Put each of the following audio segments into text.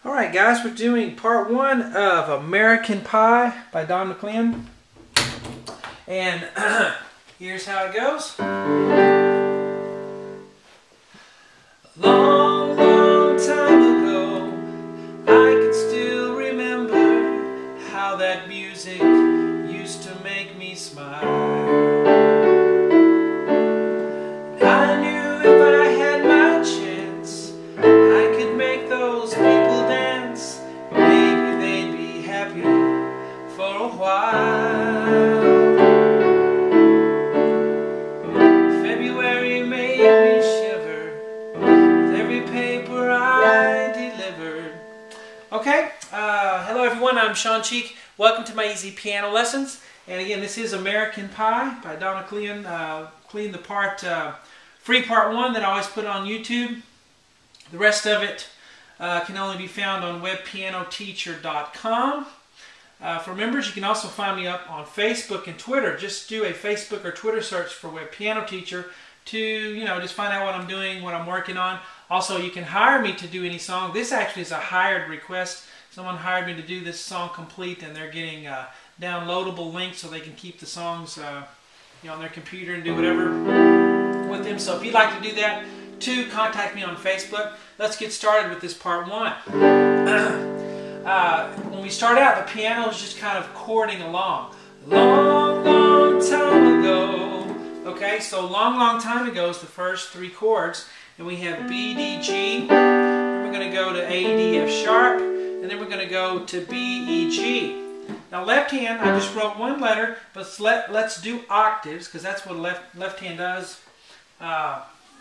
Alright guys, we're doing part one of American Pie by Don McLean. And here's how it goes. Long, long time ago, I can still remember how that music used to make me smile. I knew if I had my chance, I could make those people dance. Maybe they'd be happy for a while. February made me shiver with every paper I delivered. Okay, hello everyone, I'm Sean Cheek. Welcome to my easy piano lessons. And again, this is American Pie by Don McLean. The part, free part one that I always put on YouTube. The rest of it can only be found on webpianoteacher.com. For members, you can also find me up on Facebook and Twitter. Just do a Facebook or Twitter search for Web Piano Teacher to, just find out what I'm doing, what I'm working on. Also, you can hire me to do any song. This actually is a hired request. Someone hired me to do this song complete, and they're getting downloadable links so they can keep the songs on their computer and do whatever with them. So if you'd like to do that, too, contact me on Facebook. Let's get started with this part one. When we start out, the piano is just kind of chording along. Long, long time ago. Okay, so long, long time ago is the first three chords. And we have B, D, G. Then we're going to go to A, D, F sharp. And then we're going to go to B, E, G. Now left hand, I just wrote one letter, but let's do octaves, because that's what left hand does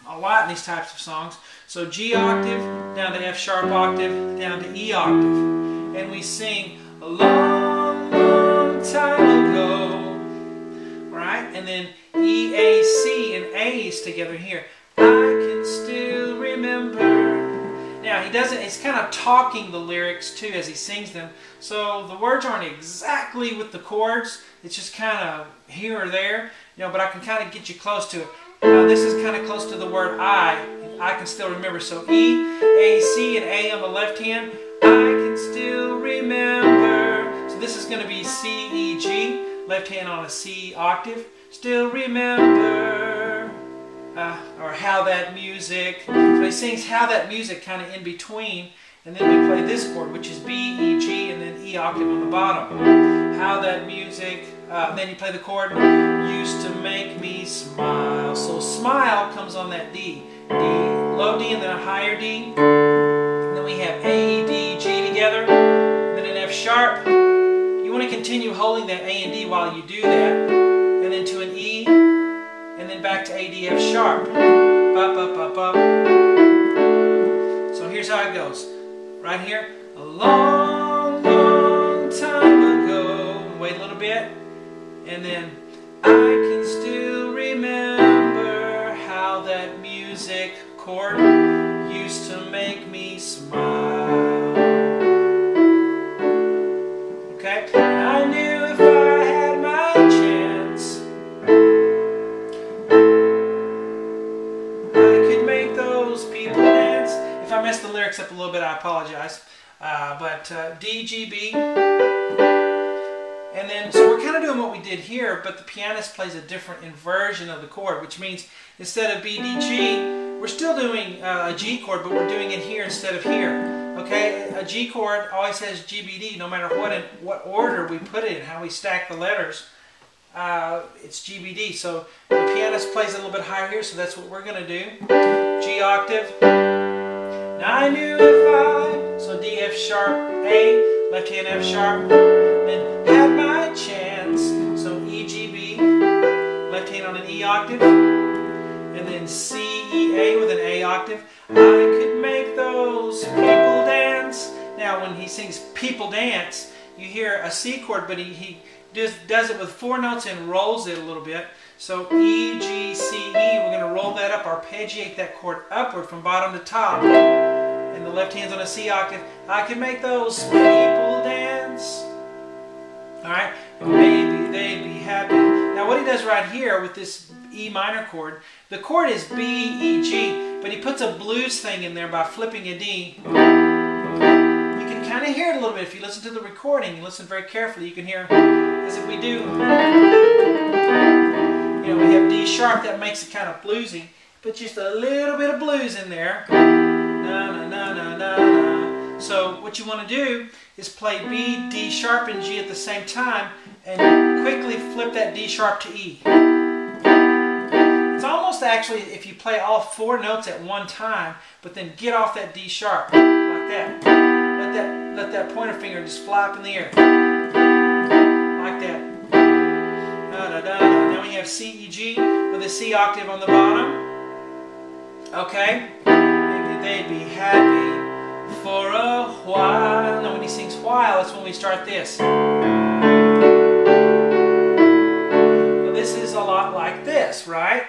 a lot in these types of songs. So G octave, down to F sharp octave, down to E octave. And we sing a long, long time ago. Right? And then E, A, C, and A's together here. I can still remember. Now he doesn't, he's kind of talking the lyrics too as he sings them. So the words aren't exactly with the chords. It's just kind of here or there. But I can kind of get you close to it. This is kind of close to the word I can still remember. So E, A, C, and A on the left hand. I can still remember. So this is going to be C, E, G. Left hand on a C octave. Still remember. Or how that music. So he sings how that music kind of in between. And then we play this chord, which is B, E, G, and then E octave on the bottom. How that music. Then you play the chord, used to make me smile. So smile comes on that D. D, low D, and then a higher D. And then we have A, D, G together. And then an F sharp. You want to continue holding that A and D while you do that. And then to an E. And then back to A, D, F sharp. Bop, bop, bop, bop. So here's how it goes. Right here. A long, long time ago. Wait a little bit. And then, I can still remember how that music chord used to make me smile. Okay? I knew if I had my chance, I could make those people dance. If I messed the lyrics up a little bit, I apologize. D, G, B. And then, so we're kind of doing what we did here, but the pianist plays a different inversion of the chord, which means instead of B, D, G, we're still doing a G chord, but we're doing it here instead of here. Okay, a G chord always has G, B, D, no matter what order we put it in, how we stack the letters, it's G, B, D. So the pianist plays a little bit higher here, so that's what we're going to do. G octave. Now I knew if so D, F sharp, A, left hand F sharp, then had my chance, so E, G, B, left hand on an E octave, and then C, E, A with an A octave. I could make those people dance. Now when he sings people dance, you hear a C chord, but he just does it with four notes and rolls it a little bit. So E, G, C, E, we're going to roll that up, arpeggiate that chord upward from bottom to top. And the left hand's on a C octave. I can make those people dance. Alright? Maybe they'd be happy. Now what he does right here with this E minor chord, the chord is B, E, G, but he puts a blues thing in there by flipping a D. kind of hear it a little bit. If you listen to the recording, you listen very carefully, you can hear, as if we do, you know, we have D sharp, that makes it kind of bluesy, but just a little bit of blues in there. Na, na, na, na, na, na. So what you want to do is play B, D sharp, and G at the same time, and quickly flip that D sharp to E. It's almost actually if you play all 4 notes at one time, but then get off that D sharp, like that. Let that pointer finger just fly up in the air. Like that. Da, da, da, da. Now we have C, E, G with a C octave on the bottom. Okay? Maybe they'd be happy for a while. Now when he sings while, that's when we start this. Now this is a lot like this, right?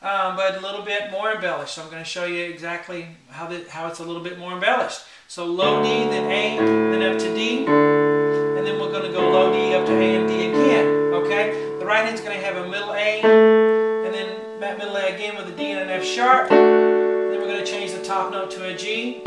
But a little bit more embellished. So I'm going to show you exactly how it's a little bit more embellished. So low D, then A, then up to D, and then we're going to go low D up to A and D again. Okay? The right hand's going to have a middle A, and then that middle A again with a D and an F sharp. Then we're going to change the top note to a G,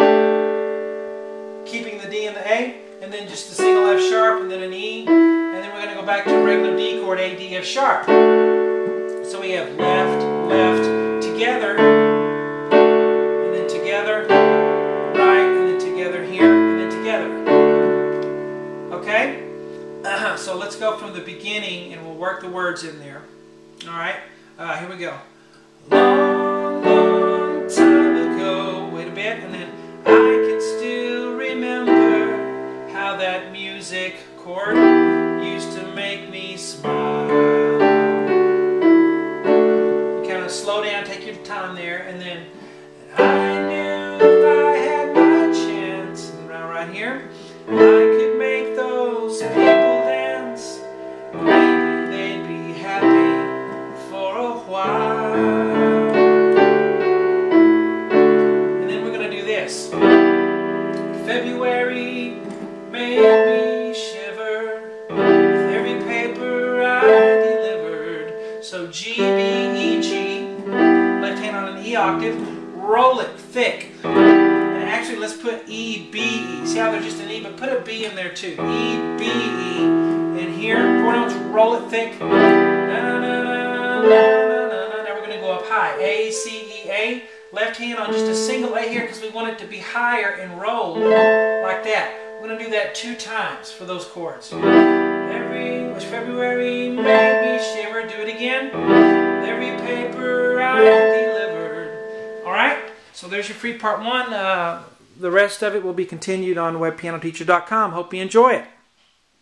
keeping the D and the A, and then just a single F sharp, and then an E, and then we're going to go back to a regular D chord, A, D, F sharp. So we have left, left, together, and then together, right, and then together here, and then together. Okay? So let's go from the beginning, and we'll work the words in there. Alright? Here we go. Long, long time ago, wait a bit, and then I can still remember how that music chord used to make me smile. Slow down, take your time there, and then I knew if I had my chance, and right here, I could make those people dance. Maybe they'd be happy for a while. And then we're going to do this. February made me shiver with every paper I delivered. So G, B, E, G. Left hand on an E octave, roll it thick. And actually let's put E, B, E. See how there's just an E, but put a B in there too. E, B, E. And here, 4 notes, roll it thick. Na, na, na, na, na, na. Now we're going to go up high. A, C, E, A. Left hand on just a single A here because we want it to be higher and roll like that. We're going to do that 2 times for those chords. February made me shiver. Do it again. Every paper I delivered. Alright, so there's your free part 1. The rest of it will be continued on webpianoteacher.com. Hope you enjoy it.